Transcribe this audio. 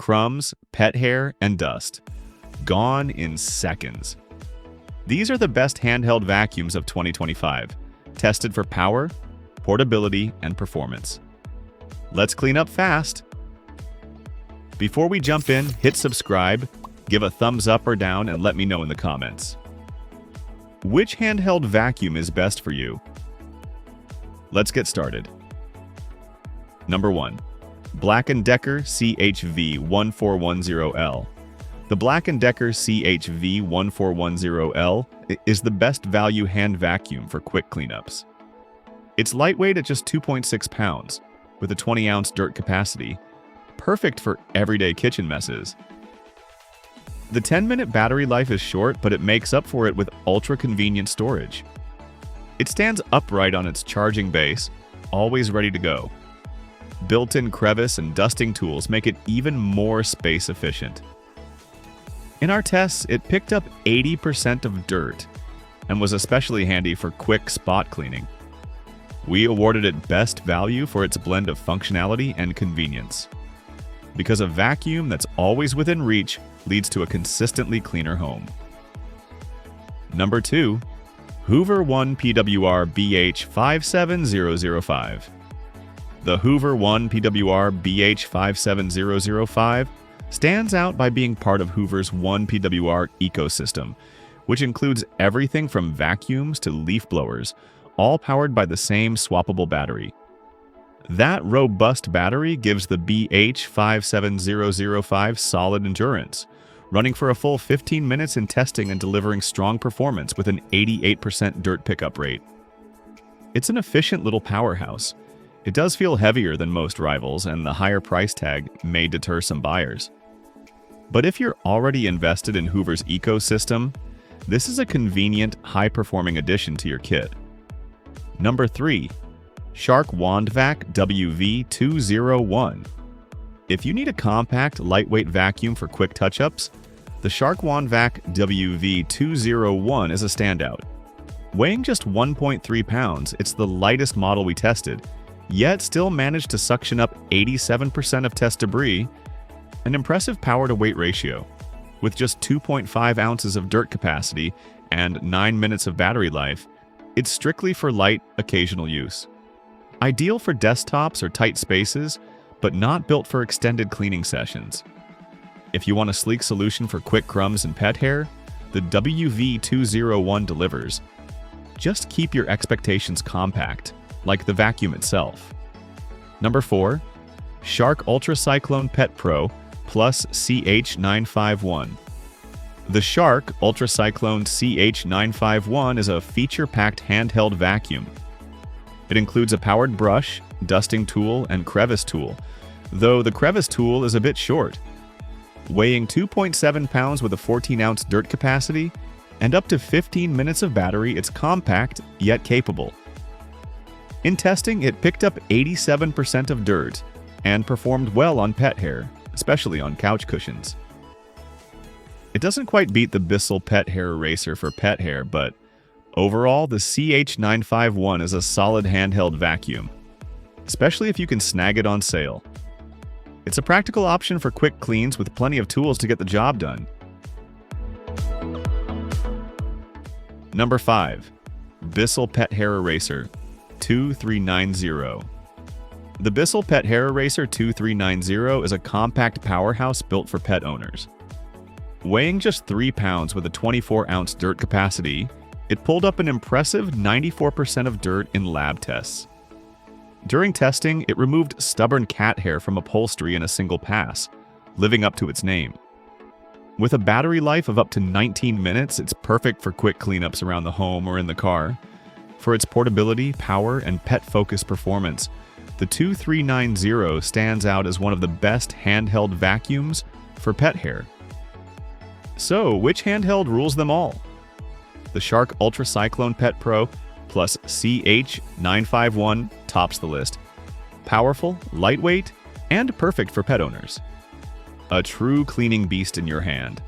crumbs, pet hair, and dust. Gone in seconds. These are the best handheld vacuums of 2025, tested for power, portability, and performance. Let's clean up fast. Before we jump in, hit subscribe, give a thumbs up or down, and let me know in the comments. Which handheld vacuum is best for you? Let's get started. Number 1. Black Decker CHV1410L. The Black Decker CHV1410L is the best value hand vacuum for quick cleanups. It's lightweight at just 2.6 pounds, with a 20-ounce dirt capacity, perfect for everyday kitchen messes. The 10-minute battery life is short, but it makes up for it with ultra-convenient storage. It stands upright on its charging base, always ready to go. Built-in crevice and dusting tools make it even more space efficient. In our tests, it picked up 80% of dirt and was especially handy for quick spot cleaning. We awarded it best value for its blend of functionality and convenience. Because a vacuum that's always within reach leads to a consistently cleaner home. Number 2. Hoover OnePWR BH57005. The Hoover OnePWR BH57005 stands out by being part of Hoover's OnePWR ecosystem, which includes everything from vacuums to leaf blowers, all powered by the same swappable battery. That robust battery gives the BH57005 solid endurance, running for a full 15 minutes in testing and delivering strong performance with an 88% dirt pickup rate. It's an efficient little powerhouse. It does feel heavier than most rivals, and the higher price tag may deter some buyers. But if you're already invested in Hoover's ecosystem, this is a convenient, high-performing addition to your kit. Number 3. Shark Wandvac WV201. If you need a compact, lightweight vacuum for quick touch-ups, the Shark Wandvac WV201 is a standout. Weighing just 1.3 pounds, it's the lightest model we tested, yet still managed to suction up 87% of test debris, an impressive power-to-weight ratio. With just 2.5 ounces of dirt capacity and 9 minutes of battery life, it's strictly for light, occasional use. Ideal for desktops or tight spaces, but not built for extended cleaning sessions. If you want a sleek solution for quick crumbs and pet hair, the WV201 delivers. Just keep your expectations compact, like the vacuum itself. Number 4. Shark UltraCyclone Pet Pro CH951. The Shark UltraCyclone CH951 is a feature-packed handheld vacuum. It includes a powered brush, dusting tool, and crevice tool, though the crevice tool is a bit short. Weighing 2.7 pounds with a 14-ounce dirt capacity and up to 15 minutes of battery, it's compact yet capable. In testing, it picked up 87% of dirt and performed well on pet hair, especially on couch cushions. It doesn't quite beat the Bissell Pet Hair Eraser for pet hair, but overall, the CH951 is a solid handheld vacuum, especially if you can snag it on sale. It's a practical option for quick cleans with plenty of tools to get the job done. Number 5. Bissell Pet Hair Eraser 2390. The Bissell Pet Hair Eraser 2390 is a compact powerhouse built for pet owners. Weighing just 3 pounds with a 24-ounce dirt capacity, it pulled up an impressive 94% of dirt in lab tests. During testing, it removed stubborn cat hair from upholstery in a single pass, living up to its name. With a battery life of up to 19 minutes, it's perfect for quick cleanups around the home or in the car. For its portability, power, and pet-focused performance, the 2390 stands out as one of the best handheld vacuums for pet hair. So, which handheld rules them all? The Shark UltraCyclone Pet Pro CH951 tops the list. Powerful, lightweight, and perfect for pet owners. A true cleaning beast in your hand.